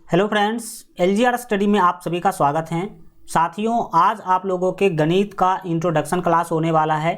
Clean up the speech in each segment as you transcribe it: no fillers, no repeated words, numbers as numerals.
Hello friends, LGR study में आप सभी का स्वागत है। साथियों, आज आप लोगों के गणित का इंट्रोडक्शन क्लास होने वाला है।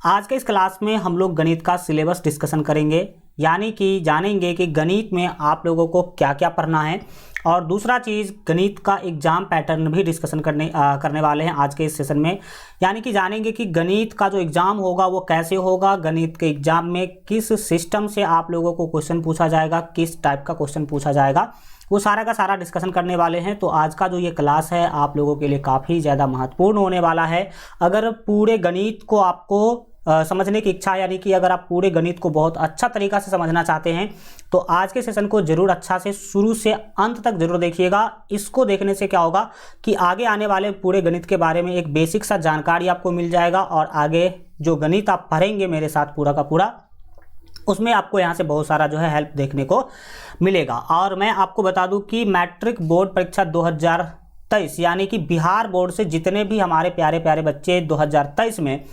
आज के इस क्लास में हम लोग गणित का सिलेबस डिस्कशन करेंगे, यानी कि जानेंगे कि गणित में आप लोगों को क्या क्या पढ़ना है। और दूसरा चीज़, गणित का एग्ज़ाम पैटर्न भी डिस्कशन करने वाले हैं आज के इस सेशन में। यानी कि जानेंगे कि गणित का जो एग्ज़ाम होगा वो कैसे होगा, गणित के एग्ज़ाम में किस सिस्टम से आप लोगों को क्वेश्चन पूछा जाएगा, किस टाइप का क्वेश्चन पूछा जाएगा, वो सारा का सारा डिस्कशन करने वाले हैं। तो आज का जो ये क्लास है आप लोगों के लिए काफ़ी ज़्यादा महत्वपूर्ण होने वाला है। अगर पूरे गणित को आपको समझने की इच्छा, यानी कि अगर आप पूरे गणित को बहुत अच्छा तरीक़ा से समझना चाहते हैं तो आज के सेशन को ज़रूर अच्छा से शुरू से अंत तक ज़रूर देखिएगा। इसको देखने से क्या होगा कि आगे आने वाले पूरे गणित के बारे में एक बेसिक सा जानकारी आपको मिल जाएगा, और आगे जो गणित आप पढ़ेंगे मेरे साथ पूरा का पूरा, उसमें आपको यहाँ से बहुत सारा जो है हेल्प देखने को मिलेगा। और मैं आपको बता दूं कि मैट्रिक बोर्ड परीक्षा 2023 यानी कि बिहार बोर्ड से जितने भी हमारे प्यारे प्यारे बच्चे 2023 में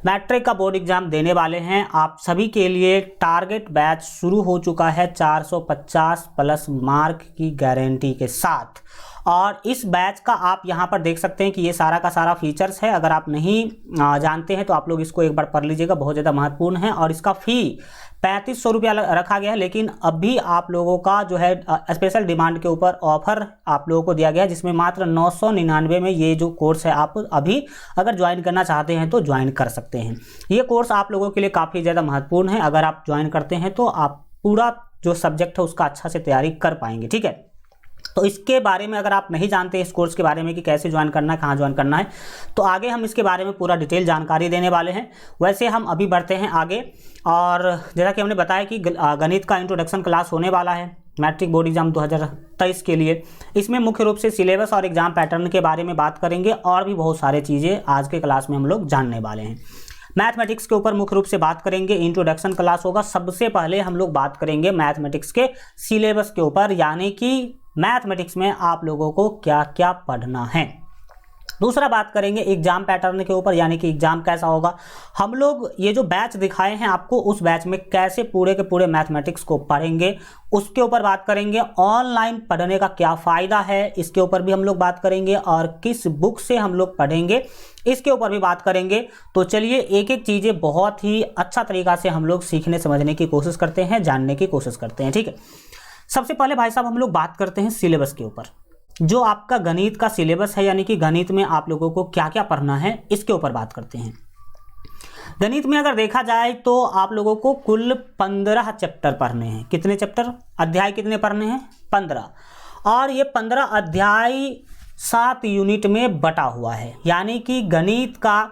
मैट्रिक का बोर्ड एग्जाम देने वाले हैं, आप सभी के लिए टारगेट बैच शुरू हो चुका है 450 प्लस मार्क की गारंटी के साथ। और इस बैच का आप यहाँ पर देख सकते हैं कि ये सारा का सारा फीचर्स है। अगर आप नहीं जानते हैं तो आप लोग इसको एक बार पढ़ लीजिएगा, बहुत ज़्यादा महत्वपूर्ण है। और इसका फ़ी 3500 रुपया रखा गया है, लेकिन अभी आप लोगों का जो है स्पेशल डिमांड के ऊपर ऑफर आप लोगों को दिया गया है, जिसमें मात्र 999 में ये जो कोर्स है आप अभी अगर ज्वाइन करना चाहते हैं तो ज्वाइन कर सकते हैं। ये कोर्स आप लोगों के लिए काफ़ी ज़्यादा महत्वपूर्ण है। अगर आप ज्वाइन करते हैं तो आप पूरा जो सब्जेक्ट है उसका अच्छा से तैयारी कर पाएंगे, ठीक है। तो इसके बारे में अगर आप नहीं जानते इस कोर्स के बारे में कि कैसे ज्वाइन करना है, कहाँ ज्वाइन करना है, तो आगे हम इसके बारे में पूरा डिटेल जानकारी देने वाले हैं। वैसे हम अभी बढ़ते हैं आगे, और जैसा कि हमने बताया कि गणित का इंट्रोडक्शन क्लास होने वाला है मैट्रिक बोर्ड एग्जाम 2023 के लिए। इसमें मुख्य रूप से सिलेबस और एग्जाम पैटर्न के बारे में बात करेंगे, और भी बहुत सारे चीज़ें आज के क्लास में हम लोग जानने वाले हैं। मैथमेटिक्स के ऊपर मुख्य रूप से बात करेंगे, इंट्रोडक्शन क्लास होगा। सबसे पहले हम लोग बात करेंगे मैथमेटिक्स के सिलेबस के ऊपर, यानी कि मैथमेटिक्स में आप लोगों को क्या क्या पढ़ना है। दूसरा बात करेंगे एग्जाम पैटर्न के ऊपर, यानी कि एग्जाम कैसा होगा। हम लोग ये जो बैच दिखाए हैं आपको, उस बैच में कैसे पूरे के पूरे मैथमेटिक्स को पढ़ेंगे उसके ऊपर बात करेंगे। ऑनलाइन पढ़ने का क्या फ़ायदा है इसके ऊपर भी हम लोग बात करेंगे, और किस बुक से हम लोग पढ़ेंगे इसके ऊपर भी बात करेंगे। तो चलिए एक एक चीज़ें बहुत ही अच्छा तरीक़ा से हम लोग सीखने समझने की कोशिश करते हैं, जानने की कोशिश करते हैं, ठीक है। सबसे पहले भाई साहब हम लोग बात करते हैं सिलेबस के ऊपर। जो आपका गणित का सिलेबस है, यानी कि गणित में आप लोगों को क्या क्या पढ़ना है इसके ऊपर बात करते हैं। गणित में अगर देखा जाए तो आप लोगों को कुल 15 चैप्टर पढ़ने हैं। कितने चैप्टर, अध्याय कितने पढ़ने हैं? 15। और ये 15 अध्याय 7 यूनिट में बटा हुआ है, यानी कि गणित का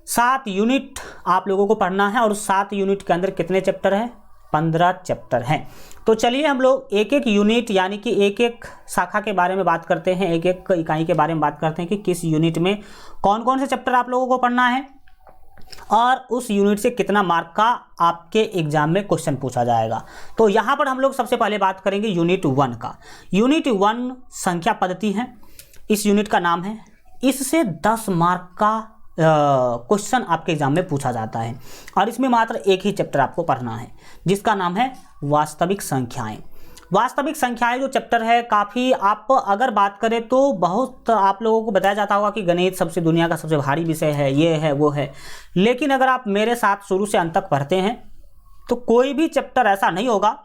7 यूनिट आप लोगों को पढ़ना है। और 7 यूनिट के अंदर कितने चैप्टर हैं? 15 चैप्टर हैं। तो चलिए हम लोग एक एक यूनिट, यानी कि एक एक शाखा के बारे में बात करते हैं, एक एक इकाई के बारे में बात करते हैं कि किस यूनिट में कौन कौन से चैप्टर आप लोगों को पढ़ना है, और उस यूनिट से कितना मार्क का आपके एग्जाम में क्वेश्चन पूछा जाएगा। तो यहाँ पर हम लोग सबसे पहले बात करेंगे यूनिट 1 का। यूनिट 1 संख्या पद्धति है, इस यूनिट का नाम है। इससे 10 मार्क का क्वेश्चन आपके एग्जाम में पूछा जाता है, और इसमें मात्र एक ही चैप्टर आपको पढ़ना है, जिसका नाम है वास्तविक संख्याएं। वास्तविक संख्याएं जो चैप्टर है, काफ़ी आप अगर बात करें तो बहुत आप लोगों को बताया जाता होगा कि गणित सबसे दुनिया का सबसे भारी विषय है, ये है वो है। लेकिन अगर आप मेरे साथ शुरू से अंत तक पढ़ते हैं तो कोई भी चैप्टर ऐसा नहीं होगा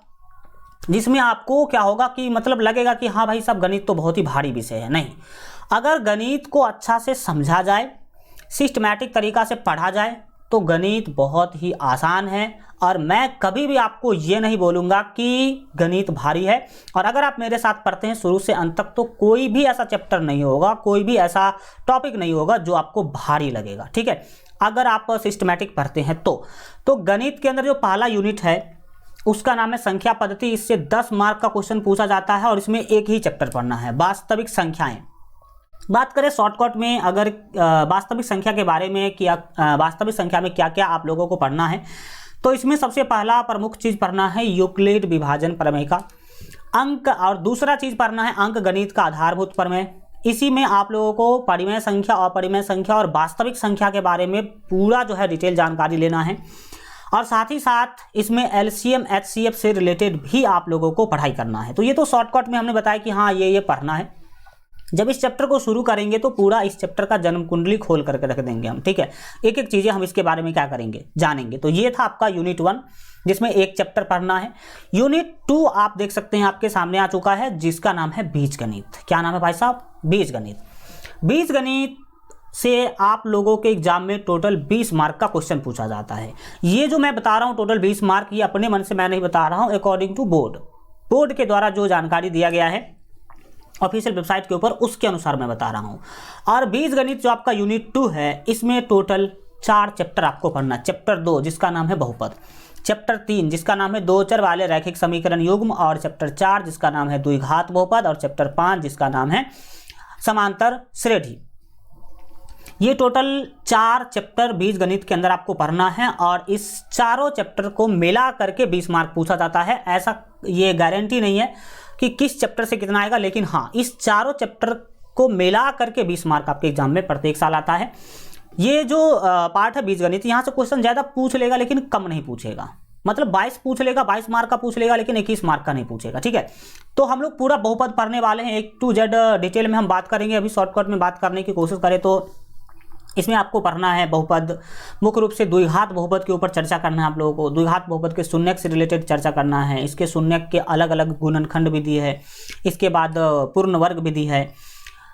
जिसमें आपको क्या होगा कि मतलब लगेगा कि हाँ भाई साहब गणित तो बहुत ही भारी विषय है। नहीं, अगर गणित को अच्छा से समझा जाए, सिस्टमैटिक तरीक़ा से पढ़ा जाए, तो गणित बहुत ही आसान है। और मैं कभी भी आपको ये नहीं बोलूँगा कि गणित भारी है। और अगर आप मेरे साथ पढ़ते हैं शुरू से अंत तक तो कोई भी ऐसा चैप्टर नहीं होगा, कोई भी ऐसा टॉपिक नहीं होगा जो आपको भारी लगेगा, ठीक है, अगर आप सिस्टमैटिक पढ़ते हैं तो गणित के अंदर जो पहला यूनिट है उसका नाम है संख्या पद्धति। इससे 10 मार्क का क्वेश्चन पूछा जाता है, और इसमें एक ही चैप्टर पढ़ना है, वास्तविक संख्याएँ। बात करें शॉर्टकट में, अगर वास्तविक संख्या के बारे में कि वास्तविक संख्या में क्या क्या आप लोगों को पढ़ना है, तो इसमें सबसे पहला प्रमुख चीज़ पढ़ना है यूक्लिड विभाजन प्रमेय का अंक, और दूसरा चीज़ पढ़ना है अंक गणित का आधारभूत प्रमेय। इसी में आप लोगों को परिमेय संख्या, अपरिमेय संख्या और वास्तविक संख्या के बारे में पूरा जो है डिटेल जानकारी लेना है। और साथ ही साथ इसमें LCM HCF से रिलेटेड भी आप लोगों को पढ़ाई करना है। तो ये तो शॉर्टकट में हमने बताया कि हाँ ये पढ़ना है। जब इस चैप्टर को शुरू करेंगे तो पूरा इस चैप्टर का जन्म कुंडली खोल करके रख देंगे हम, ठीक है। एक एक चीज़ें हम इसके बारे में क्या करेंगे, जानेंगे। तो ये था आपका यूनिट 1 जिसमें एक चैप्टर पढ़ना है। यूनिट 2 आप देख सकते हैं आपके सामने आ चुका है, जिसका नाम है बीजगणित। क्या नाम है भाई साहब? बीजगणित। बीजगणित से आप लोगों के एग्जाम में टोटल 20 मार्क का क्वेश्चन पूछा जाता है। ये जो मैं बता रहा हूँ टोटल 20 मार्क, ये अपने मन से मैं नहीं बता रहा हूँ, अकॉर्डिंग टू बोर्ड के द्वारा जो जानकारी दिया गया है ऑफिशियल वेबसाइट के ऊपर, उसके अनुसार मैं बता रहा हूँ। और बीजगणित जो आपका यूनिट 2 है, इसमें टोटल 4 चैप्टर आपको पढ़ना। चैप्टर 2 जिसका नाम है बहुपद, चैप्टर 3 जिसका नाम है दो चर वाले रैखिक समीकरण युग्म, और चैप्टर 4 जिसका नाम है द्विघात बहुपद, और चैप्टर 5 जिसका नाम है समांतर श्रेणी। ये टोटल 4 चैप्टर बीजगणित के अंदर आपको पढ़ना है, और इस चारों चैप्टर को मिला करके 20 मार्क पूछा जाता है। ऐसा ये गारंटी नहीं है कि किस चैप्टर से कितना आएगा, लेकिन हाँ इस चारों चैप्टर को मिला करके 20 मार्क आपके एग्जाम में प्रत्येक साल आता है। ये जो पार्ट है बीजगणित, यहाँ से क्वेश्चन ज़्यादा पूछ लेगा लेकिन कम नहीं पूछेगा। मतलब 22 पूछ लेगा, 22 मार्क का पूछ लेगा, लेकिन 21 मार्क का नहीं पूछेगा, ठीक है। तो हम लोग पूरा बहुपद पढ़ने वाले हैं, A to Z डिटेल में हम बात करेंगे। अभी शॉर्टकट में बात करने की कोशिश करें तो इसमें आपको पढ़ना है बहुपद, मुख्य रूप से द्विघात बहुपद के ऊपर चर्चा करना है आप लोगों को। द्विघात बहुपद के शून्यक से रिलेटेड चर्चा करना है, इसके शून्यक के अलग अलग गुणनखंड विधि है, इसके बाद पूर्ण वर्ग विधि है।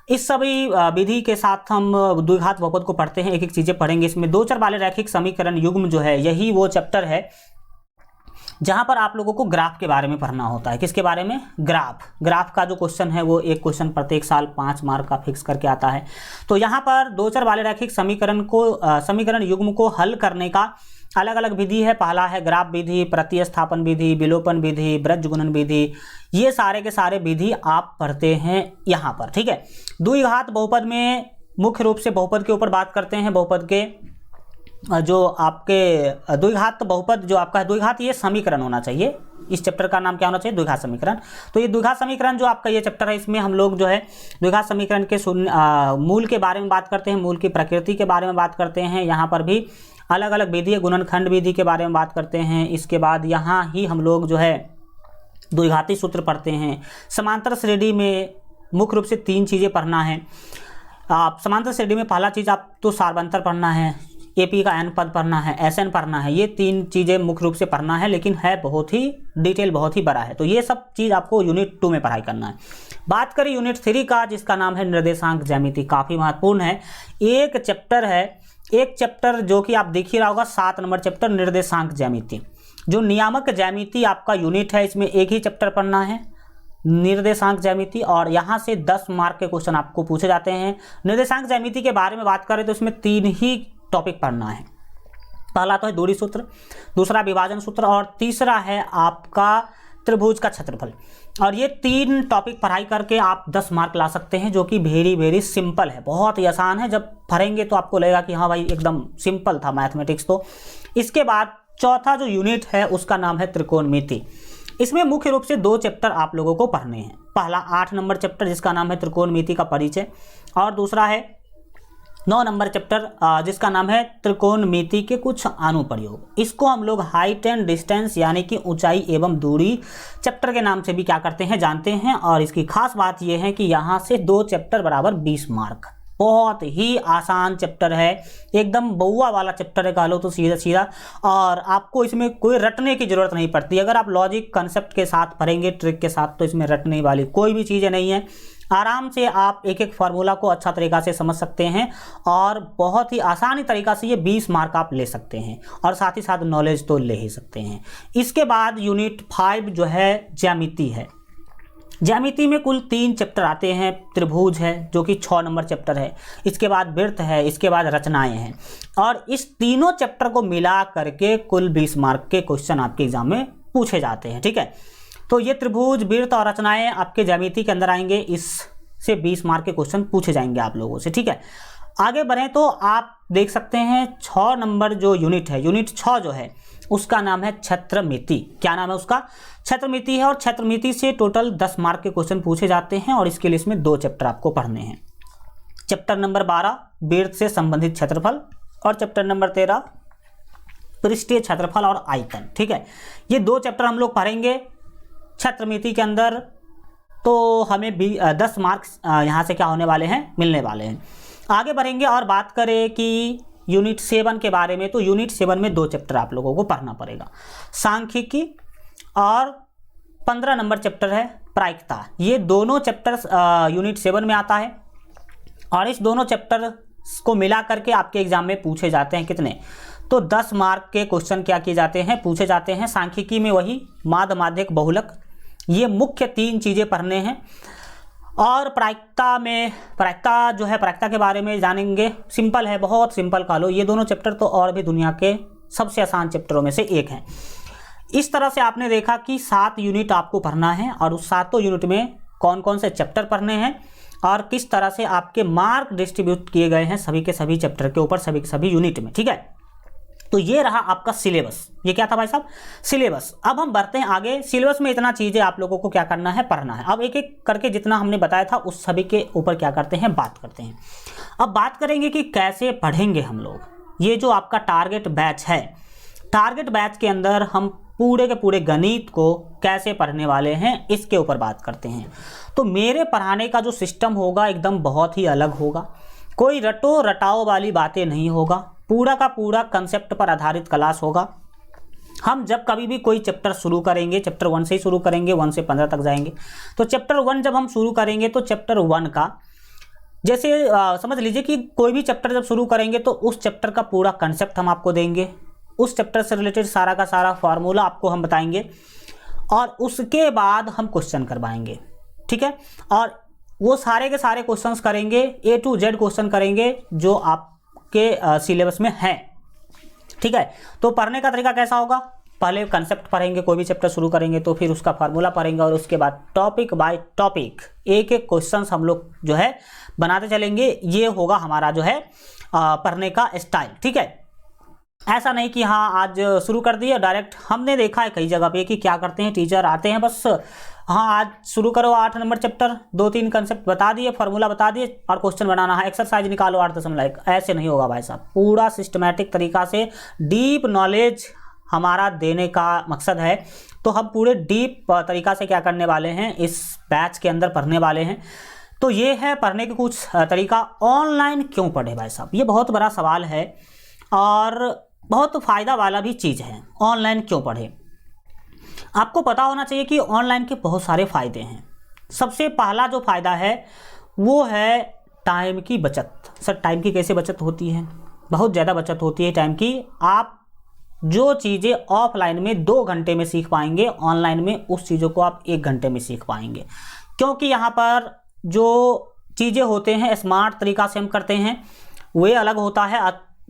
इस सभी विधि के साथ हम द्विघात बहुपद को पढ़ते हैं, एक एक चीज़ें पढ़ेंगे। इसमें दो चर वाले रैखिक समीकरण युग्म जो है, यही वो चैप्टर है जहां पर आप लोगों को ग्राफ के बारे में पढ़ना होता है। किसके बारे में? ग्राफ का जो क्वेश्चन है वो एक क्वेश्चन प्रत्येक साल 5 मार्क का फिक्स करके आता है। तो यहाँ पर दो चर वाले रैखिक समीकरण युग्म को हल करने का अलग अलग विधि है। पहला है ग्राफ विधि, प्रतिस्थापन विधि, विलोपन विधि, ब्रजगुणन विधि। ये सारे के सारे विधि आप पढ़ते हैं यहाँ पर, ठीक है। द्विघात बहुपद में मुख्य रूप से बहुपद के ऊपर बात करते हैं। बहुपद के जो आपके द्विघात बहुपद जो आपका है, द्विघात ये समीकरण होना चाहिए। इस चैप्टर का नाम क्या होना चाहिए? द्विघात समीकरण। तो ये द्विघात समीकरण जो आपका ये चैप्टर है, इसमें हम लोग जो है द्विघात समीकरण के मूल के बारे में बात करते हैं, मूल की प्रकृति के बारे में बात करते हैं। यहाँ पर भी अलग अलग विधि, गुणनखंड विधि के बारे में बात करते हैं। इसके बाद यहाँ ही हम लोग जो है द्विघाती सूत्र पढ़ते हैं। समांतर श्रेणी में मुख्य रूप से 3 चीज़ें पढ़ना है। आप समांतर श्रेणी में पहला चीज़ आप तो सार्वंतर पढ़ना है, AP का n पद पढ़ना है, SN पढ़ना है। ये 3 चीज़ें मुख्य रूप से पढ़ना है, लेकिन है बहुत ही डिटेल, बहुत ही बड़ा है। तो ये सब चीज़ आपको यूनिट 2 में पढ़ाई करना है। बात करें यूनिट 3 का, जिसका नाम है निर्देशांक ज्यामिति, काफ़ी महत्वपूर्ण है। एक चैप्टर है, एक चैप्टर जो कि आप देख ही रहा होगा, 7 नंबर चैप्टर निर्देशांक ज्यामिति। जो नियामक ज्यामिति आपका यूनिट है, इसमें एक ही चैप्टर पढ़ना है, निर्देशांक ज्यामिति, और यहाँ से 10 मार्क के क्वेश्चन आपको पूछे जाते हैं। निर्देशांक ज्यामिति के बारे में बात करें तो इसमें 3 ही टॉपिक पढ़ना है। पहला तो है दूरी सूत्र, दूसरा विभाजन सूत्र, और तीसरा है आपका त्रिभुज का क्षेत्रफल। और ये 3 टॉपिक पढ़ाई करके आप 10 मार्क ला सकते हैं, जो कि वेरी सिंपल है, बहुत ही आसान है। जब पढ़ेंगे तो आपको लगेगा कि हाँ भाई एकदम सिंपल था मैथमेटिक्स। तो इसके बाद चौथा जो यूनिट है उसका नाम है त्रिकोणमिति। इसमें मुख्य रूप से 2 चैप्टर आप लोगों को पढ़ने हैं। पहला 8 नंबर चैप्टर जिसका नाम है त्रिकोणमिति का परिचय, और दूसरा है 9 नंबर चैप्टर जिसका नाम है त्रिकोणमिति के कुछ अनुप्रयोग। इसको हम लोग हाइट एंड डिस्टेंस यानी कि ऊंचाई एवं दूरी चैप्टर के नाम से भी क्या करते हैं, जानते हैं। और इसकी खास बात यह है कि यहाँ से 2 चैप्टर बराबर 20 मार्क। बहुत ही आसान चैप्टर है, एकदम बउआ वाला चैप्टर है, कह लो तो सीधा सीधा। और आपको इसमें कोई रटने की जरूरत नहीं पड़ती। अगर आप लॉजिक कंसेप्ट के साथ पढ़ेंगे, ट्रिक के साथ, तो इसमें रटने वाली कोई भी चीज़ें नहीं है। आराम से आप एक एक फार्मूला को अच्छा तरीक़ा से समझ सकते हैं, और बहुत ही आसानी तरीक़ा से ये 20 मार्क आप ले सकते हैं, और साथ ही साथ नॉलेज तो ले ही सकते हैं। इसके बाद यूनिट 5 जो है ज्यामिति है। ज्यामिति में कुल 3 चैप्टर आते हैं। त्रिभुज है जो कि 6 नंबर चैप्टर है, इसके बाद वृत्त है, इसके बाद रचनाएं हैं। और इस तीनों चैप्टर को मिला करके कुल 20 मार्क के क्वेश्चन आपके एग्जाम में पूछे जाते हैं, ठीक है। तो ये त्रिभुज, वृत्त और रचनाएं आपके ज्यामिति के अंदर आएंगे, इससे 20 मार्क के क्वेश्चन पूछे जाएंगे आप लोगों से, ठीक है। आगे बढ़ें तो आप देख सकते हैं 6 नंबर जो यूनिट है, यूनिट 6 जो है उसका नाम है क्षेत्रमिति। क्या नाम है उसका? क्षेत्रमिति है। और क्षेत्रमिति से टोटल 10 मार्क के क्वेश्चन पूछे जाते हैं, और इसके लिए इसमें 2 चैप्टर आपको पढ़ने हैं। चैप्टर नंबर 12 वृत्त से संबंधित क्षेत्रफल, और चैप्टर नंबर 13 पृष्ठीय क्षेत्रफल और आयतन। ठीक है, ये 2 चैप्टर हम लोग पढ़ेंगे क्षेत्रमिति के अंदर, तो हमें 10 मार्क्स यहाँ से क्या होने वाले हैं, मिलने वाले हैं। आगे बढ़ेंगे और बात करें कि यूनिट 7 के बारे में, तो यूनिट 7 में 2 चैप्टर आप लोगों को पढ़ना पड़ेगा, सांख्यिकी और 15 नंबर चैप्टर है प्रायिकता। ये दोनों चैप्टर्स यूनिट 7 में आता है और इस दोनों चैप्टर को मिला करके आपके एग्जाम में पूछे जाते हैं कितने, तो 10 मार्क के क्वेश्चन क्या किए जाते हैं, पूछे जाते हैं। सांख्यिकी में वही माध्य, माध्यक, बहुलक, ये मुख्य 3 चीज़ें पढ़ने हैं। और प्रायिकता में, प्रायिकता जो है, प्रायिकता के बारे में जानेंगे, सिंपल है, बहुत सिंपल कह लो। ये दोनों चैप्टर तो और भी दुनिया के सबसे आसान चैप्टरों में से एक हैं। इस तरह से आपने देखा कि 7 यूनिट आपको पढ़ना है और उस 7 यूनिट में कौन कौन से चैप्टर पढ़ने हैं और किस तरह से आपके मार्क डिस्ट्रीब्यूट किए गए हैं सभी के सभी चैप्टर के ऊपर, सभी के सभी यूनिट में। ठीक है, तो ये रहा आपका सिलेबस। ये क्या था भाई साहब, सिलेबस। अब हम बढ़ते हैं आगे। सिलेबस में इतना चीज़ें आप लोगों को क्या करना है, पढ़ना है। अब एक एक करके जितना हमने बताया था उस सभी के ऊपर क्या करते हैं, बात करते हैं। अब बात करेंगे कि कैसे पढ़ेंगे हम लोग। ये जो आपका टारगेट बैच है, टारगेट बैच के अंदर हम पूरे के पूरे गणित को कैसे पढ़ने वाले हैं, इसके ऊपर बात करते हैं। तो मेरे पढ़ाने का जो सिस्टम होगा एकदम बहुत ही अलग होगा, कोई रटो रटाओ वाली बातें नहीं होगा, पूरा का पूरा कंसेप्ट पर आधारित क्लास होगा। हम जब कभी भी कोई चैप्टर शुरू करेंगे, चैप्टर 1 से ही शुरू करेंगे, 1 से 15 तक जाएंगे। तो चैप्टर 1 जब हम शुरू करेंगे तो चैप्टर 1 का जैसे समझ लीजिए कि कोई भी चैप्टर जब शुरू करेंगे तो उस चैप्टर का पूरा कंसेप्ट हम आपको देंगे, उस चैप्टर से रिलेटेड सारा का सारा फार्मूला आपको हम बताएंगे और उसके बाद हम क्वेश्चन करवाएंगे। ठीक है, और वो सारे के सारे क्वेश्चंस करेंगे, A to Z क्वेश्चन करेंगे जो आपके सिलेबस में है। ठीक है, तो पढ़ने का तरीका कैसा होगा, पहले कंसेप्ट पढ़ेंगे, कोई भी चैप्टर शुरू करेंगे तो फिर उसका फार्मूला पढ़ेंगे और उसके बाद टॉपिक बाय टॉपिक एक एक क्वेश्चंस हम लोग जो है बनाते चलेंगे। ये होगा हमारा जो है पढ़ने का स्टाइल। ठीक है, ऐसा नहीं कि हाँ आज शुरू कर दिया डायरेक्ट। हमने देखा है कई जगह पे कि क्या करते हैं, टीचर आते हैं बस, हाँ आज शुरू करो 8 नंबर चैप्टर, 2-3 कंसेप्ट बता दिए, फार्मूला बता दिए और क्वेश्चन बनाना है, एक्सरसाइज निकालो 8.1। ऐसे नहीं होगा भाई साहब, पूरा सिस्टमैटिक तरीका से डीप नॉलेज हमारा देने का मकसद है। तो हम पूरे डीप तरीका से क्या करने वाले हैं, इस बैच के अंदर पढ़ने वाले हैं। तो ये है पढ़ने के कुछ तरीका। ऑनलाइन क्यों पढ़े भाई साहब, ये बहुत बड़ा सवाल है और बहुत फ़ायदा वाला भी चीज़ है। ऑनलाइन क्यों पढ़े, आपको पता होना चाहिए कि ऑनलाइन के बहुत सारे फ़ायदे हैं। सबसे पहला जो फ़ायदा है वो है टाइम की बचत। सर टाइम की कैसे बचत होती है, बहुत ज़्यादा बचत होती है टाइम की। आप जो चीज़ें ऑफलाइन में 2 घंटे में सीख पाएंगे, ऑनलाइन में उस चीज़ों को आप 1 घंटे में सीख पाएंगे, क्योंकि यहाँ पर जो चीज़ें होते हैं स्मार्ट तरीका से हम करते हैं, वे अलग होता है,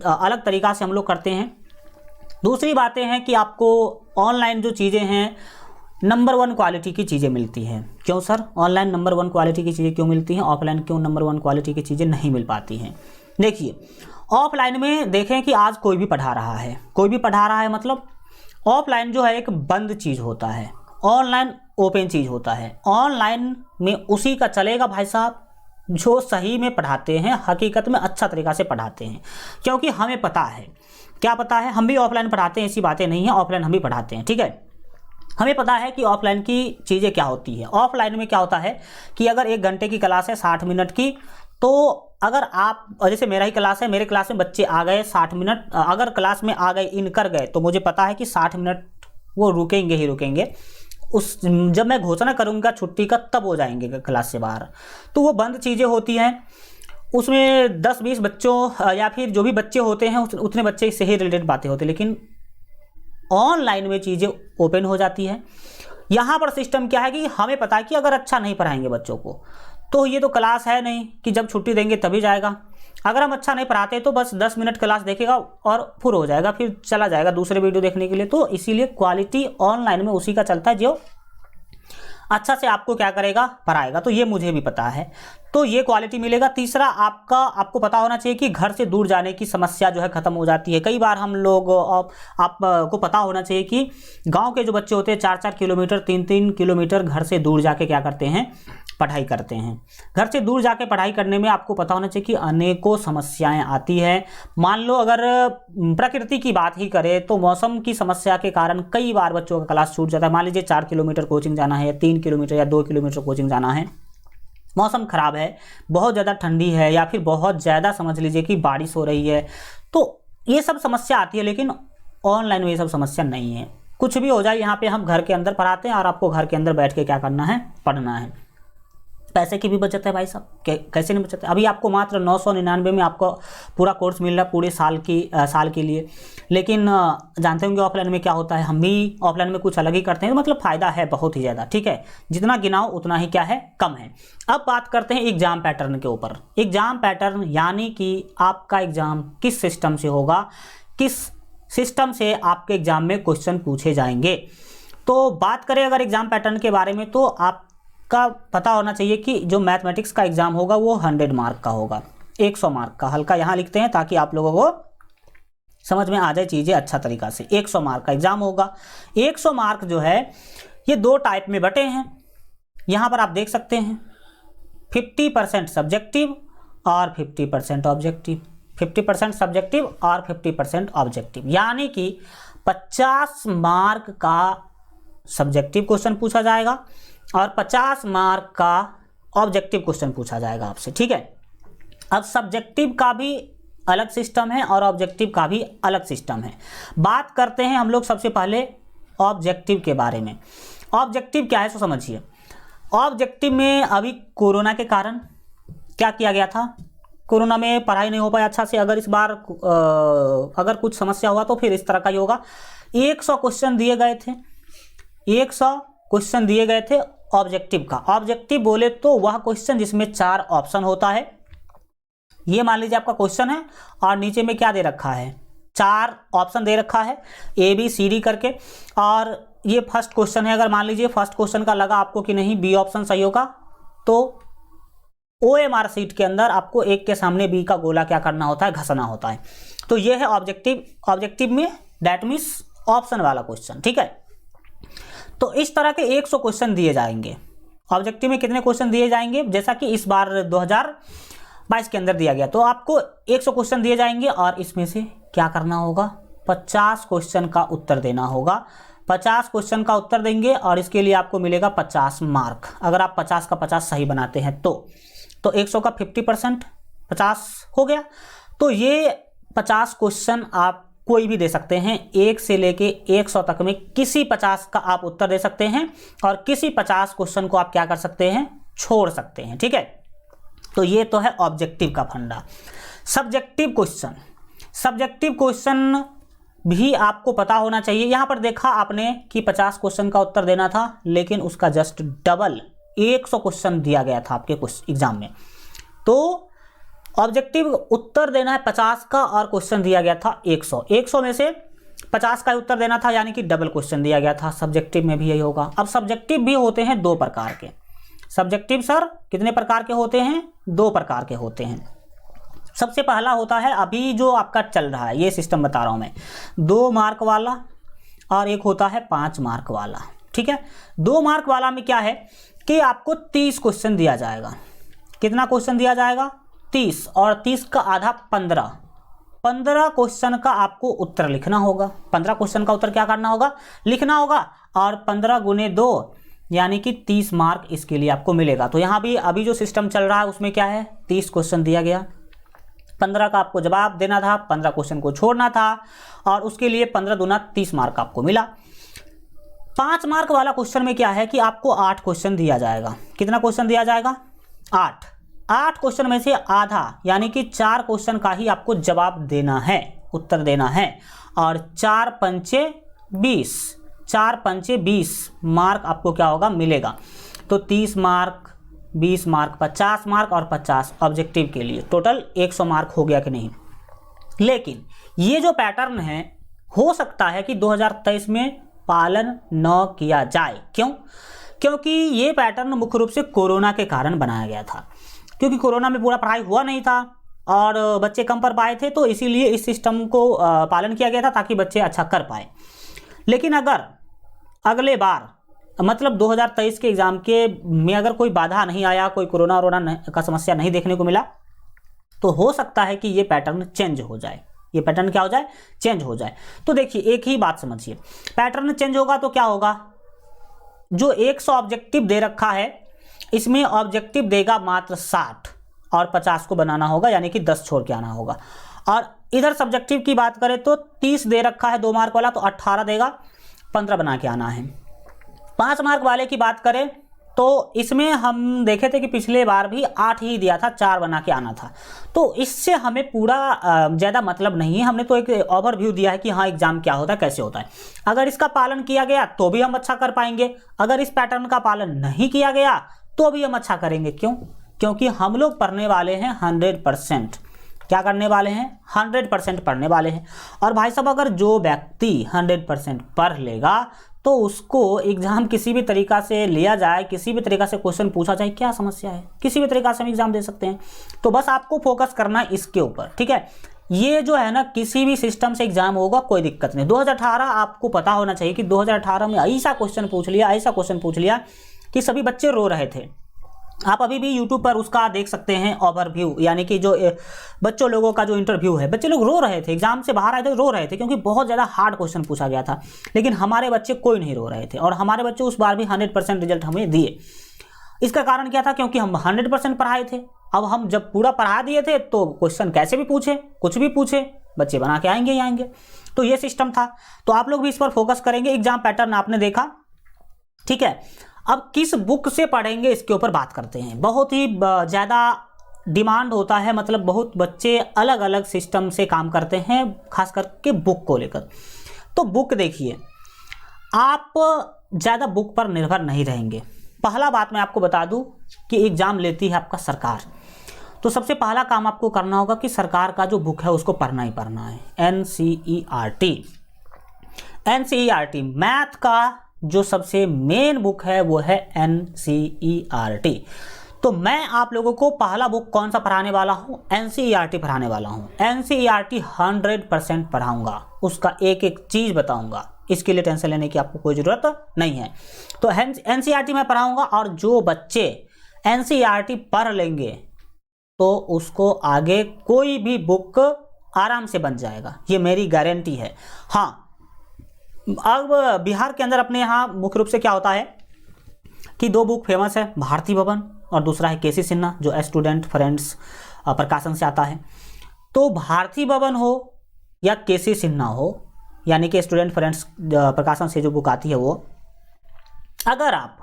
अलग तरीका से हम लोग करते हैं। दूसरी बातें हैं कि आपको ऑनलाइन जो चीज़ें हैं नंबर 1 क्वालिटी की चीज़ें मिलती हैं। क्यों सर, ऑनलाइन नंबर 1 क्वालिटी की चीज़ें क्यों मिलती हैं, ऑफलाइन क्यों नंबर 1 क्वालिटी की चीज़ें नहीं मिल पाती हैं। देखिए ऑफलाइन में देखें कि आज कोई भी पढ़ा रहा है, कोई भी पढ़ा रहा है, मतलब ऑफलाइन जो है एक बंद चीज़ होता है, ऑनलाइन ओपन चीज़ होता है। ऑनलाइन में उसी का चलेगा भाई साहब जो सही में पढ़ाते हैं, हकीकत में अच्छा तरीका से पढ़ाते हैं, क्योंकि हमें पता है, क्या पता है, हम भी ऑफलाइन पढ़ाते हैं, ऐसी बातें नहीं है, ऑफलाइन हम भी पढ़ाते हैं। ठीक है, हमें पता है कि ऑफलाइन की चीज़ें क्या होती है। ऑफलाइन में क्या होता है कि अगर 1 घंटे की क्लास है 60 मिनट की, तो अगर आप, जैसे मेरा ही क्लास है, मेरे क्लास में बच्चे आ गए 60 मिनट, अगर क्लास में आ गए, इन कर गए, तो मुझे पता है कि 60 मिनट वो रुकेंगे ही रुकेंगे। जब मैं घोषणा करूँगा छुट्टी का तब हो जाएंगे क्लास से बाहर। तो वो बंद चीज़ें होती हैं, उसमें 10-20 बच्चों या फिर जो भी बच्चे होते हैं उतने बच्चे से ही रिलेटेड बातें होती हैं। लेकिन ऑनलाइन में चीज़ें ओपन हो जाती है। यहाँ पर सिस्टम क्या है कि हमें पता है कि अगर अच्छा नहीं पढ़ाएंगे बच्चों को तो ये तो क्लास है नहीं कि जब छुट्टी देंगे तभी जाएगा। अगर हम अच्छा नहीं पढ़ाते तो बस 10 मिनट क्लास देखेगा और फुर हो जाएगा, फिर चला जाएगा दूसरे वीडियो देखने के लिए। तो इसीलिए क्वालिटी ऑनलाइन में उसी का चलता है जो अच्छा से आपको क्या करेगा, पढ़ाएगा। तो ये मुझे भी पता है, तो ये क्वालिटी मिलेगा। तीसरा आपको पता होना चाहिए कि घर से दूर जाने की समस्या जो है ख़त्म हो जाती है। कई बार हम लोग, आपको पता होना चाहिए कि गांव के जो बच्चे होते हैं 4-4 किलोमीटर 3-3 किलोमीटर घर से दूर जाके क्या करते हैं, पढ़ाई करते हैं। घर से दूर जाके पढ़ाई करने में आपको पता होना चाहिए कि अनेकों समस्याएं आती हैं। मान लो अगर प्रकृति की बात ही करें तो मौसम की समस्या के कारण कई बार बच्चों का क्लास छूट जाता है। मान लीजिए 4 किलोमीटर कोचिंग जाना है या 3 किलोमीटर या 2 किलोमीटर कोचिंग जाना है, मौसम खराब है, बहुत ज़्यादा ठंडी है या फिर बहुत ज़्यादा समझ लीजिए कि बारिश हो रही है, तो ये सब समस्या आती है। लेकिन ऑनलाइन में ये सब समस्या नहीं है। कुछ भी हो जाए, यहाँ पे हम घर के अंदर पढ़ाते हैं और आपको घर के अंदर बैठ के क्या करना है, पढ़ना है। पैसे की भी बचत है भाई साहब, कैसे नहीं बचत है। अभी आपको मात्र 999 में आपको पूरा कोर्स मिल रहा है पूरे साल के लिए। लेकिन जानते होंगे ऑफलाइन में क्या होता है, हम भी ऑफलाइन में कुछ अलग ही करते हैं, मतलब फ़ायदा है बहुत ही ज़्यादा। ठीक है, जितना गिनाओ उतना ही क्या है, कम है। अब बात करते हैं एग्जाम पैटर्न के ऊपर। एग्जाम पैटर्न यानी कि आपका एग्जाम किस सिस्टम से होगा, किस सिस्टम से आपके एग्जाम में क्वेश्चन पूछे जाएंगे। तो बात करें अगर एग्जाम पैटर्न के बारे में, तो आपका पता होना चाहिए कि जो मैथमेटिक्स का एग्जाम होगा वो 100 मार्क का होगा, 100 मार्क का। हल्का यहाँ लिखते हैं ताकि आप लोगों को समझ में आ जाए चीज़ें अच्छा तरीका से। 100 मार्क का एग्जाम होगा। 100 मार्क जो है ये 2 टाइप में बटे हैं, यहाँ पर आप देख सकते हैं। 50% सब्जेक्टिव और 50% ऑब्जेक्टिव। 50% सब्जेक्टिव और 50% ऑब्जेक्टिव, यानी कि 50 मार्क का सब्जेक्टिव क्वेश्चन पूछा जाएगा और 50 मार्क का ऑब्जेक्टिव क्वेश्चन पूछा जाएगा आपसे। ठीक है, अब सब्जेक्टिव का भी अलग सिस्टम है और ऑब्जेक्टिव का भी अलग सिस्टम है। बात करते हैं हम लोग सबसे पहले ऑब्जेक्टिव के बारे में। ऑब्जेक्टिव क्या है सो समझिए। ऑब्जेक्टिव में अभी कोरोना के कारण क्या किया गया था, कोरोना में पढ़ाई नहीं हो पाया अच्छा से। अगर इस बार अगर कुछ समस्या हुआ तो फिर इस तरह का ही होगा। 100 क्वेश्चन दिए गए थे, 100 क्वेश्चन दिए गए थे ऑब्जेक्टिव का। ऑब्जेक्टिव बोले तो वह क्वेश्चन जिसमें 4 ऑप्शन होता है। ये मान लीजिए आपका क्वेश्चन है और नीचे में क्या दे रखा है, 4 ऑप्शन दे रखा है ABCD करके। और ये फर्स्ट क्वेश्चन है। अगर मान लीजिए फर्स्ट क्वेश्चन का लगा आपको कि नहीं बी ऑप्शन सही होगा, तो OMR शीट के अंदर आपको एक के सामने बी का गोला क्या करना होता है, घसना होता है। तो ये है ऑब्जेक्टिव। ऑब्जेक्टिव में दैट मीन्स ऑप्शन वाला क्वेश्चन। ठीक है, तो इस तरह के 100 क्वेश्चन दिए जाएंगे। ऑब्जेक्टिव में कितने क्वेश्चन दिए जाएंगे, जैसा कि इस बार 2022 के अंदर दिया गया, तो आपको 100 क्वेश्चन दिए जाएंगे और इसमें से क्या करना होगा, 50 क्वेश्चन का उत्तर देना होगा। 50 क्वेश्चन का उत्तर देंगे और इसके लिए आपको मिलेगा 50 मार्क। अगर आप 50 का 50 सही बनाते हैं तो 100 का 50% 50 हो गया। तो ये 50 क्वेश्चन आप कोई भी दे सकते हैं, 1 से लेके 100 तक में किसी 50 का आप उत्तर दे सकते हैं और किसी 50 क्वेश्चन को आप क्या कर सकते हैं, छोड़ सकते हैं। ठीक है, तो ये तो है ऑब्जेक्टिव का फंडा। सब्जेक्टिव क्वेश्चन, सब्जेक्टिव क्वेश्चन भी आपको पता होना चाहिए। यहाँ पर देखा आपने कि 50 क्वेश्चन का उत्तर देना था, लेकिन उसका जस्ट डबल 100 क्वेश्चन दिया गया था आपके एग्जाम में। तो ऑब्जेक्टिव उत्तर देना है 50 का और क्वेश्चन दिया गया था 100। 100 में से 50 का उत्तर देना था, यानी कि डबल क्वेश्चन दिया गया था। सब्जेक्टिव में भी यही होगा। अब सब्जेक्टिव भी होते हैं 2 प्रकार के। सब्जेक्टिव सर कितने प्रकार के होते हैं, 2 प्रकार के होते हैं। सबसे पहला होता है अभी जो आपका चल रहा है, ये सिस्टम बता रहा हूं मैं, 2 मार्क वाला और एक होता है 5 मार्क वाला। ठीक है, 2 मार्क वाला में क्या है कि आपको 30 क्वेश्चन दिया जाएगा। कितना क्वेश्चन दिया जाएगा, 30, और 30 का आधा 15 क्वेश्चन का आपको उत्तर लिखना होगा। 15 क्वेश्चन का उत्तर क्या करना होगा, लिखना होगा। और 15 गुने 2 यानी कि 30 मार्क इसके लिए आपको मिलेगा। तो यहाँ भी अभी जो सिस्टम चल रहा है उसमें क्या है, 30 क्वेश्चन दिया गया, 15 का आपको जवाब देना था, 15 क्वेश्चन को छोड़ना था और उसके लिए 15 दूना 30 मार्क आपको मिला। 5 मार्क वाला क्वेश्चन में क्या है कि आपको 8 क्वेश्चन दिया जाएगा। कितना क्वेश्चन दिया जाएगा, 8 क्वेश्चन में से आधा यानी कि 4 क्वेश्चन का ही आपको जवाब देना है, उत्तर देना है। और 4 पंचे 20 मार्क आपको क्या होगा, मिलेगा। तो 30 मार्क, 20 मार्क, 50 मार्क और 50 ऑब्जेक्टिव के लिए टोटल 100 मार्क हो गया कि नहीं। लेकिन ये जो पैटर्न है हो सकता है कि 2023 में पालन न किया जाए। क्यों? क्योंकि ये पैटर्न मुख्य रूप से कोरोना के कारण बनाया गया था, क्योंकि कोरोना में पूरा पढ़ाई हुआ नहीं था और बच्चे कम पढ़ पाए थे, तो इसीलिए इस सिस्टम को पालन किया गया था ताकि बच्चे अच्छा कर पाए। लेकिन अगर अगले बार मतलब 2023 के एग्जाम के में अगर कोई बाधा नहीं आया, कोई कोरोना वोरोना का समस्या नहीं देखने को मिला, तो हो सकता है कि ये पैटर्न चेंज हो जाए। ये पैटर्न क्या हो जाए? चेंज हो जाए। तो देखिए एक ही बात समझिए, पैटर्न चेंज होगा तो क्या होगा, जो 100 ऑब्जेक्टिव दे रखा है इसमें ऑब्जेक्टिव देगा मात्र 60 और 50 को बनाना होगा, यानी कि 10 छोड़ के आना होगा। और इधर सब्जेक्टिव की बात करें तो 30 दे रखा है 2 मार्क वाला, तो 18 देगा, 15 बना के आना है। 5 मार्क वाले की बात करें तो इसमें हम देखे थे कि पिछले बार भी 8 ही दिया था, 4 बना के आना था। तो इससे हमें पूरा ज़्यादा मतलब नहीं है, हमने तो एक ओवरव्यू दिया है कि हाँ एग्जाम क्या होता है, कैसे होता है। अगर इसका पालन किया गया तो भी हम अच्छा कर पाएंगे, अगर इस पैटर्न का पालन नहीं किया गया तो भी हम अच्छा करेंगे। क्यों? क्योंकि हम लोग पढ़ने वाले हैं 100%। क्या करने वाले हैं? 100% पढ़ने वाले हैं। और भाई साहब अगर जो व्यक्ति 100% पढ़ लेगा तो उसको एग्जाम किसी भी तरीका से लिया जाए, किसी भी तरीका से क्वेश्चन पूछा जाए, क्या समस्या है? किसी भी तरीका से हम एग्जाम दे सकते हैं। तो बस आपको फोकस करना है इसके ऊपर, ठीक है। ये जो है ना, किसी भी सिस्टम से एग्जाम होगा कोई दिक्कत नहीं। 2018 आपको पता होना चाहिए कि 2018 में ऐसा क्वेश्चन पूछ लिया कि सभी बच्चे रो रहे थे। आप अभी भी YouTube पर उसका देख सकते हैं ओवरव्यू, यानी कि जो बच्चों लोगों का जो इंटरव्यू है, बच्चे लोग रो रहे थे, एग्जाम से बाहर आए थे रो रहे थे, क्योंकि बहुत ज़्यादा हार्ड क्वेश्चन पूछा गया था। लेकिन हमारे बच्चे कोई नहीं रो रहे थे और हमारे बच्चे उस बार भी 100% रिजल्ट हमें दिए। इसका कारण क्या था? क्योंकि हम 100% पढ़ाए थे। अब हम जब पूरा पढ़ा दिए थे तो क्वेश्चन कैसे भी पूछे, कुछ भी पूछे, बच्चे बना के आएंगे ही आएंगे। तो ये सिस्टम था। तो आप लोग भी इस पर फोकस करेंगे। एग्जाम पैटर्न आपने देखा, ठीक है। अब किस बुक से पढ़ेंगे इसके ऊपर बात करते हैं। बहुत ही ज़्यादा डिमांड होता है, मतलब बहुत बच्चे अलग अलग सिस्टम से काम करते हैं, खास करके बुक को लेकर। तो बुक देखिए, आप ज़्यादा बुक पर निर्भर नहीं रहेंगे। पहला बात मैं आपको बता दूं कि एग्ज़ाम लेती है आपका सरकार, तो सबसे पहला काम आपको करना होगा कि सरकार का जो बुक है उसको पढ़ना ही पढ़ना है। NCERT मैथ का जो सबसे मेन बुक है वो है NCERT। तो मैं आप लोगों को पहला बुक कौन सा पढ़ाने वाला हूँ? NCERT पढ़ाने वाला हूँ। NCERT 100% पढ़ाऊंगा, उसका एक एक चीज़ बताऊंगा। इसके लिए टेंशन लेने की आपको कोई ज़रूरत नहीं है। तो NCERT मैं पढ़ाऊंगा, और जो बच्चे NCERT पढ़ लेंगे तो उसको आगे कोई भी बुक आराम से बन जाएगा, ये मेरी गारंटी है। हाँ, अब बिहार के अंदर अपने यहाँ मुख्य रूप से क्या होता है कि 2 बुक फेमस है, भारती भवन और दूसरा है केसी सिन्हा, जो स्टूडेंट फ्रेंड्स प्रकाशन से आता है। तो भारती भवन हो या केसी सिन्हा हो, यानी कि स्टूडेंट फ्रेंड्स प्रकाशन से जो बुक आती है वो, अगर आप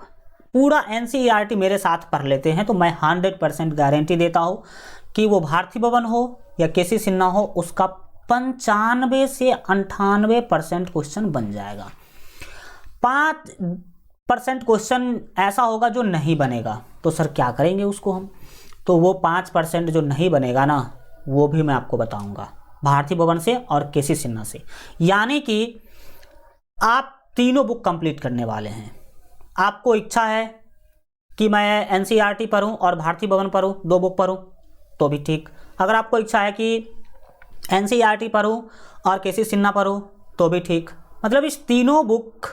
पूरा NCERT मेरे साथ पढ़ लेते हैं तो मैं 100% गारंटी देता हूँ कि वो भारती भवन हो या केसी सिन्हा हो, उसका 95 से 98% क्वेश्चन बन जाएगा। 5% क्वेश्चन ऐसा होगा जो नहीं बनेगा, तो सर क्या करेंगे उसको हम? तो वो 5% जो नहीं बनेगा ना, वो भी मैं आपको बताऊंगा भारती भवन से और केसी सिन्हा से। यानी कि आप तीनों बुक कंप्लीट करने वाले हैं। आपको इच्छा है कि मैं NCERT पढूं और भारती भवन पढूं, 2 बुक पढूं, तो भी ठीक। अगर आपको इच्छा है कि NCERT पढूं और केसी सिन्हा पढूं, तो भी ठीक। मतलब इस तीनों बुक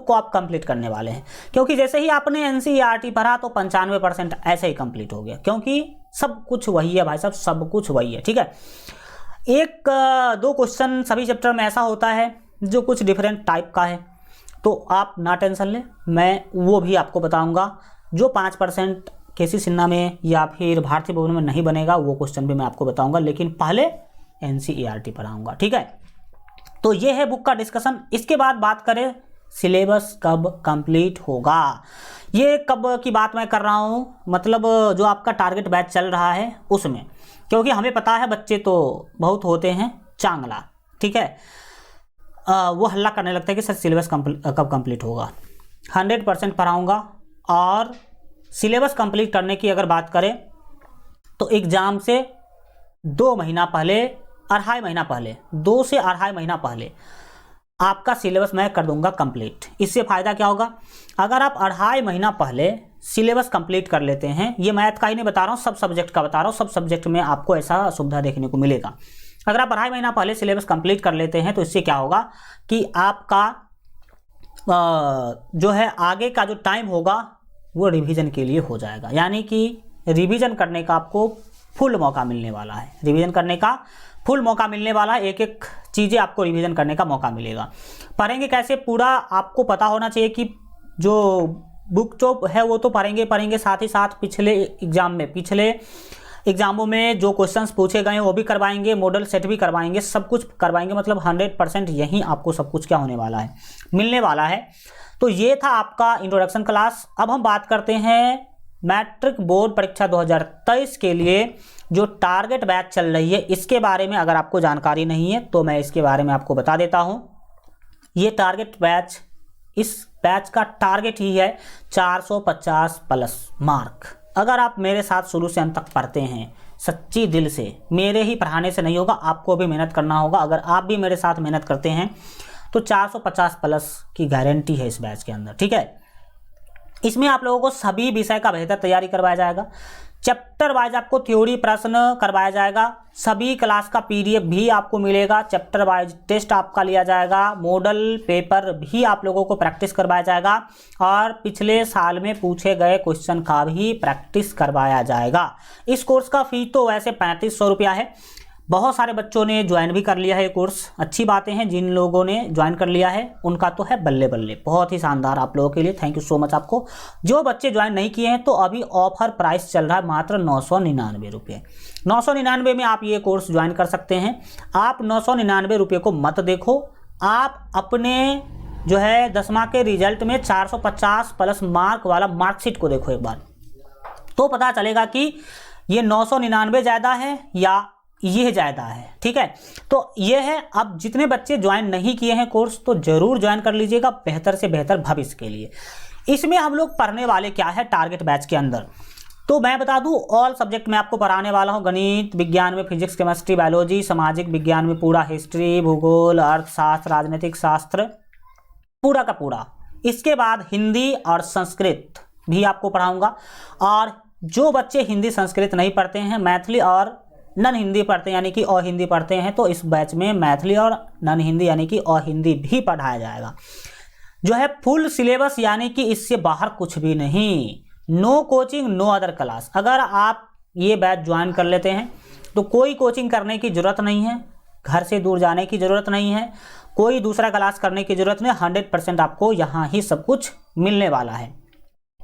को आप कंप्लीट करने वाले हैं, क्योंकि जैसे ही आपने NCERT पढ़ा तो 95% ऐसे ही कंप्लीट हो गया, क्योंकि सब कुछ वही है भाई साहब, सब कुछ वही है, ठीक है। 1-2 क्वेश्चन सभी चैप्टर में ऐसा होता है जो कुछ डिफरेंट टाइप का है, तो आप ना टेंशन लें, मैं वो भी आपको बताऊंगा। जो 5% केसी सिन्हा में या फिर भारती भवन में नहीं बनेगा, वो क्वेश्चन भी मैं आपको बताऊंगा, लेकिन पहले NCERT पढ़ाऊंगा, ठीक है। तो ये है बुक का डिस्कशन। इसके बाद बात करें सिलेबस कब कंप्लीट होगा। ये कब की बात मैं कर रहा हूँ, मतलब जो आपका टारगेट बैच चल रहा है उसमें, क्योंकि हमें पता है बच्चे तो बहुत होते हैं चांगला, ठीक है। वो हल्ला करने लगता है कि सर सिलेबस कब कंप्लीट होगा। 100% पढ़ाऊँगा। और सिलेबस कंप्लीट करने की अगर बात करें तो एग्ज़ाम से 2 महीना पहले, 2.5 महीना पहले, 2 से 2.5 महीना पहले आपका सिलेबस मैं कर दूंगा कंप्लीट। इससे फ़ायदा क्या होगा? अगर आप 2.5 महीना पहले सिलेबस कंप्लीट कर लेते हैं, ये मैथ का ही नहीं बता रहा हूँ, सब सब्जेक्ट का बता रहा हूँ, सब सब्जेक्ट में आपको ऐसा सुविधा देखने को मिलेगा। अगर आप 2.5 महीना पहले सिलेबस कंप्लीट कर लेते हैं तो इससे क्या होगा कि आपका जो है आगे का जो टाइम होगा वो रिवीजन के लिए हो जाएगा, यानी कि रिवीजन करने का आपको फुल मौका मिलने वाला है। रिवीजन करने का फुल मौका मिलने वाला है, एक एक चीज़ें आपको रिवीजन करने का मौका मिलेगा। पढ़ेंगे कैसे, पूरा आपको पता होना चाहिए कि जो बुक जो है वो तो पढ़ेंगे, साथ ही साथ पिछले एग्जामों में जो क्वेश्चंस पूछे गए हैं वो भी करवाएंगे, मॉडल सेट भी करवाएंगे, सब कुछ करवाएंगे। मतलब 100% यहीं आपको सब कुछ क्या होने वाला है, मिलने वाला है। तो ये था आपका इंट्रोडक्शन क्लास। अब हम बात करते हैं मैट्रिक बोर्ड परीक्षा 2023 के लिए जो टारगेट बैच चल रही है, इसके बारे में अगर आपको जानकारी नहीं है तो मैं इसके बारे में आपको बता देता हूँ। ये टारगेट बैच, इस बैच का टारगेट ही है 450 प्लस मार्क। अगर आप मेरे साथ शुरू से अंत तक पढ़ते हैं सच्ची दिल से, मेरे ही पढ़ाने से नहीं होगा, आपको भी मेहनत करना होगा। अगर आप भी मेरे साथ मेहनत करते हैं तो 450 प्लस की गारंटी है इस बैच के अंदर, ठीक है। इसमें आप लोगों को सभी विषय का बेहतर तैयारी करवाया जाएगा, चैप्टर वाइज आपको थ्योरी प्रश्न करवाया जाएगा, सभी क्लास का PDF भी आपको मिलेगा, चैप्टर वाइज टेस्ट आपका लिया जाएगा, मॉडल पेपर भी आप लोगों को प्रैक्टिस करवाया जाएगा और पिछले साल में पूछे गए क्वेश्चन का भी प्रैक्टिस करवाया जाएगा। इस कोर्स का फी तो वैसे 3500 रुपया है। बहुत सारे बच्चों ने ज्वाइन भी कर लिया है ये कोर्स, अच्छी बातें हैं। जिन लोगों ने ज्वाइन कर लिया है उनका तो है बल्ले बल्ले, बहुत ही शानदार आप लोगों के लिए, थैंक यू सो मच आपको। जो बच्चे ज्वाइन नहीं किए हैं तो अभी ऑफर प्राइस चल रहा है मात्र 999 रुपये। 999 में आप ये कोर्स ज्वाइन कर सकते हैं। आप 999 रुपये को मत देखो, आप अपने जो है 10वीं के रिजल्ट में 450 प्लस मार्क वाला मार्कशीट को देखो एक बार, तो पता चलेगा कि ये 999 ज़्यादा है या ये ज़्यादा है, ठीक है। तो ये है। अब जितने बच्चे ज्वाइन नहीं किए हैं कोर्स तो ज़रूर ज्वाइन कर लीजिएगा बेहतर से बेहतर भविष्य के लिए। इसमें हम लोग पढ़ने वाले क्या है टारगेट बैच के अंदर, तो मैं बता दूं ऑल सब्जेक्ट में आपको पढ़ाने वाला हूं। गणित विज्ञान में फिजिक्स केमिस्ट्री बायोलॉजी, सामाजिक विज्ञान में पूरा हिस्ट्री भूगोल अर्थशास्त्र राजनीतिक शास्त्र पूरा का पूरा। इसके बाद हिंदी और संस्कृत भी आपको पढ़ाऊँगा। और जो बच्चे हिंदी संस्कृत नहीं पढ़ते हैं, मैथिली और नन हिंदी पढ़ते हैं यानी कि और हिंदी पढ़ते हैं, तो इस बैच में मैथिली और नन हिंदी यानी कि और हिंदी भी पढ़ाया जाएगा। जो है फुल सिलेबस यानी कि इससे बाहर कुछ भी नहीं, no coaching no other class. अगर आप ये बैच ज्वाइन कर लेते हैं तो कोई कोचिंग करने की ज़रूरत नहीं है, घर से दूर जाने की ज़रूरत नहीं है, कोई दूसरा क्लास करने की ज़रूरत नहीं। 100% आपको यहाँ ही सब कुछ मिलने वाला है।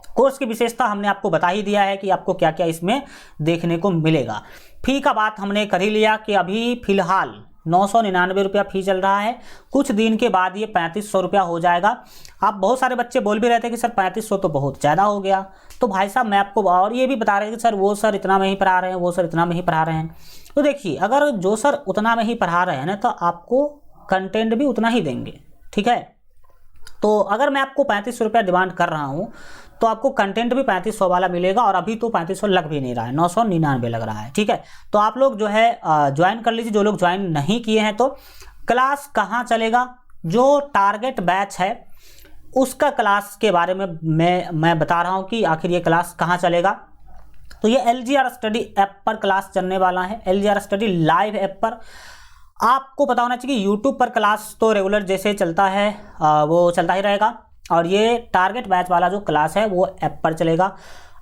कोर्स की विशेषता हमने आपको बता ही दिया है कि आपको क्या क्या इसमें देखने को मिलेगा। फी का बात हमने कर ही लिया कि अभी फिलहाल 999 रुपया फी चल रहा है, कुछ दिन के बाद ये 3500 रुपया हो जाएगा। आप बहुत सारे बच्चे बोल भी रहे थे कि सर 3500 तो बहुत ज़्यादा हो गया। तो भाई साहब मैं आपको और ये भी बता रहे थे कि सर वो सर इतना में ही पढ़ा रहे हैं, वो सर इतना में ही पढ़ा रहे हैं। तो देखिए अगर जो सर उतना में ही पढ़ा रहे हैं ना तो आपको कंटेंट भी उतना ही देंगे, ठीक है। तो अगर मैं आपको 3500 रुपया डिमांड कर रहा हूँ तो आपको कंटेंट भी 3500 वाला मिलेगा, और अभी तो 3500 लग भी नहीं रहा है, 999 लग रहा है, ठीक है। तो आप लोग जो है ज्वाइन कर लीजिए। जो लोग ज्वाइन नहीं किए हैं तो क्लास कहाँ चलेगा, जो टारगेट बैच है उसका क्लास के बारे में मैं बता रहा हूँ कि आखिर ये क्लास कहाँ चलेगा। तो ये LGR स्टडी ऐप पर क्लास चलने वाला है, LGR स्टडी लाइव ऐप पर। आपको पता होना चाहिए कि यूट्यूब पर क्लास तो रेगुलर जैसे चलता है वो चलता ही रहेगा, और ये टारगेट बैच वाला जो क्लास है वो ऐप पर चलेगा।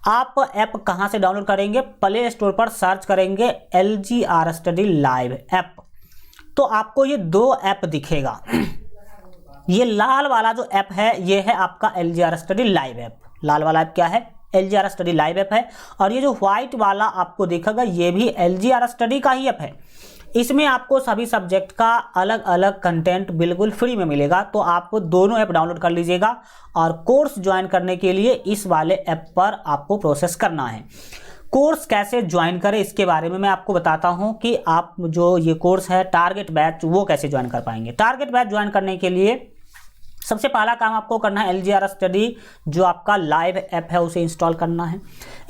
आप ऐप कहाँ से डाउनलोड करेंगे, प्ले स्टोर पर सर्च करेंगे LGR स्टडी लाइव ऐप, तो आपको ये 2 ऐप दिखेगा। ये लाल वाला जो ऐप है ये है आपका LGR स्टडी लाइव ऐप। लाल वाला ऐप क्या है, LGR स्टडी लाइव ऐप है। और ये जो व्हाइट वाला आपको दिखेगा ये भी LGR स्टडी का ही ऐप है। इसमें आपको सभी सब्जेक्ट का अलग अलग कंटेंट बिल्कुल फ्री में मिलेगा। तो आप दोनों ऐप डाउनलोड कर लीजिएगा, और कोर्स ज्वाइन करने के लिए इस वाले ऐप पर आपको प्रोसेस करना है। कोर्स कैसे ज्वाइन करें इसके बारे में मैं आपको बताता हूं कि आप जो ये कोर्स है टारगेट बैच वो कैसे ज्वाइन कर पाएंगे। टारगेट बैच ज्वाइन करने के लिए सबसे पहला काम आपको करना है LGR स्टडी जो आपका लाइव ऐप है उसे इंस्टॉल करना है।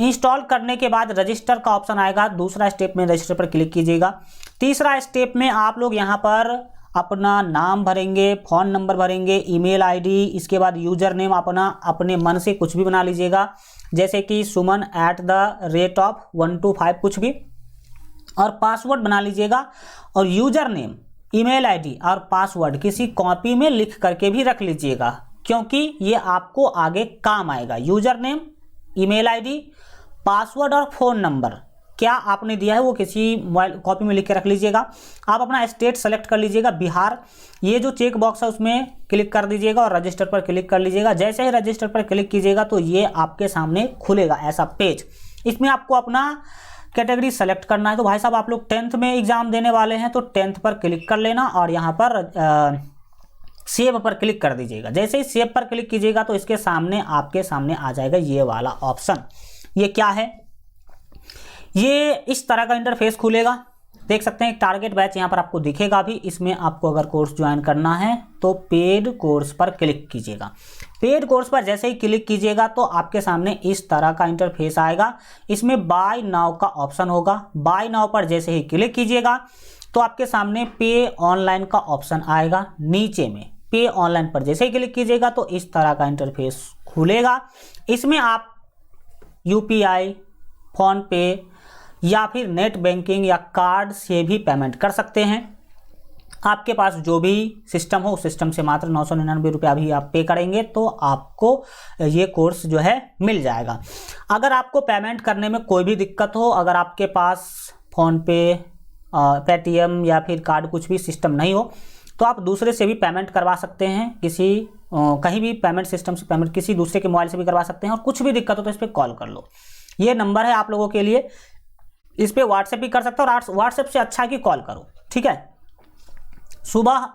इंस्टॉल करने के बाद रजिस्टर का ऑप्शन आएगा, दूसरा स्टेप में रजिस्टर पर क्लिक कीजिएगा। तीसरा स्टेप में आप लोग यहाँ पर अपना नाम भरेंगे, फ़ोन नंबर भरेंगे, ईमेल आईडी, इसके बाद यूजर नेम अपना अपने मन से कुछ भी बना लीजिएगा, जैसे कि suman@125 कुछ भी, और पासवर्ड बना लीजिएगा। और यूजर नेम ईमेल आईडी और पासवर्ड किसी कॉपी में लिख करके भी रख लीजिएगा, क्योंकि ये आपको आगे काम आएगा। User name, email ID, password और फ़ोन नंबर क्या आपने दिया है वो किसी मोबाइल कॉपी में लिख के रख लीजिएगा। आप अपना स्टेट सेलेक्ट कर लीजिएगा, बिहार। ये जो चेक बॉक्स है उसमें क्लिक कर दीजिएगा और रजिस्टर पर क्लिक कर लीजिएगा। जैसे ही रजिस्टर पर क्लिक कीजिएगा तो ये आपके सामने खुलेगा ऐसा पेज। इसमें आपको अपना कैटेगरी सेलेक्ट करना है। तो भाई साहब आप लोग 10th में एग्जाम देने वाले हैं तो 10th पर क्लिक कर लेना और यहाँ पर सेव पर क्लिक कर दीजिएगा। जैसे ही सेव पर क्लिक कीजिएगा तो इसके सामने आपके सामने आ जाएगा ये वाला ऑप्शन। ये क्या है, ये इस तरह का इंटरफेस खुलेगा। देख सकते हैं टारगेट बैच यहाँ पर आपको दिखेगा भी। इसमें आपको अगर कोर्स ज्वाइन करना है तो पेड कोर्स पर क्लिक कीजिएगा। पेड कोर्स पर जैसे ही क्लिक कीजिएगा तो आपके सामने इस तरह का इंटरफेस आएगा। इसमें बाय नाउ का ऑप्शन होगा। बाय नाउ पर जैसे ही क्लिक कीजिएगा तो आपके सामने पे ऑनलाइन का ऑप्शन आएगा। नीचे में पे ऑनलाइन पर जैसे ही क्लिक कीजिएगा तो इस तरह का इंटरफेस खुलेगा। इसमें आप यूपीआई, फोन पे या फिर नेट बैंकिंग या कार्ड से भी पेमेंट कर सकते हैं। आपके पास जो भी सिस्टम हो उस सिस्टम से मात्र 999 रुपया भी आप पे करेंगे तो आपको ये कोर्स जो है मिल जाएगा। अगर आपको पेमेंट करने में कोई भी दिक्कत हो, अगर आपके पास फ़ोन पे, पेटीएम या फिर कार्ड कुछ भी सिस्टम नहीं हो तो आप दूसरे से भी पेमेंट करवा सकते हैं। कहीं भी पेमेंट सिस्टम से पेमेंट किसी दूसरे के मोबाइल से भी करवा सकते हैं। और कुछ भी दिक्कत हो तो इस पर कॉल कर लो। ये नंबर है आप लोगों के लिए, इस पे व्हाट्सएप भी कर सकते हो और व्हाट्सएप से अच्छा कि कॉल करो, ठीक है। सुबह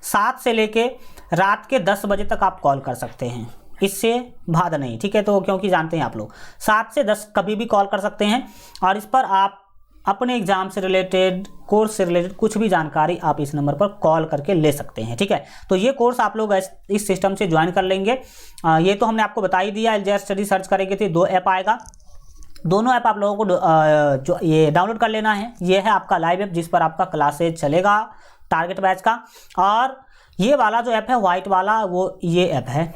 7 से लेके रात के 10 बजे तक आप कॉल कर सकते हैं, इससे बाद नहीं, ठीक है। तो क्योंकि जानते हैं आप लोग 7 से 10 कभी भी कॉल कर सकते हैं और इस पर आप अपने एग्जाम से रिलेटेड, कोर्स से रिलेटेड कुछ भी जानकारी आप इस नंबर पर कॉल करके ले सकते हैं, ठीक है। तो ये कोर्स आप लोग इस सिस्टम से ज्वाइन कर लेंगे। ये तो हमने आपको बता ही दिया। एलजीआर स्टडी सर्च करेंगे तो 2 ऐप आएगा। दोनों ऐप आप लोगों को जो ये डाउनलोड कर लेना है। ये है आपका लाइव ऐप जिस पर आपका क्लासेज चलेगा टारगेट बैच का, और ये वाला जो ऐप है व्हाइट वाला वो ये ऐप है।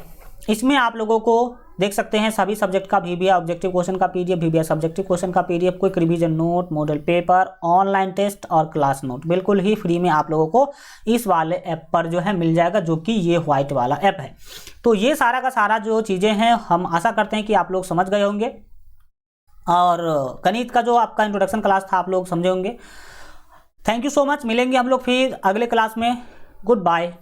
इसमें आप लोगों को देख सकते हैं सभी सब्जेक्ट का VBA ऑब्जेक्टिव क्वेश्चन का PDF, VBA सब्जेक्टिव क्वेश्चन का PDF, quick revision note, model paper, online test और क्लास नोट बिल्कुल ही फ्री में आप लोगों को इस वाले ऐप पर जो है मिल जाएगा, जो कि ये व्हाइट वाला ऐप है। तो ये सारा का सारा जो चीज़ें हैं हम आशा करते हैं कि आप लोग समझ गए होंगे और गणित का जो आपका इंट्रोडक्शन क्लास था आप लोग समझे होंगे। Thank you so much. मिलेंगे हम लोग फिर अगले क्लास में। Good bye.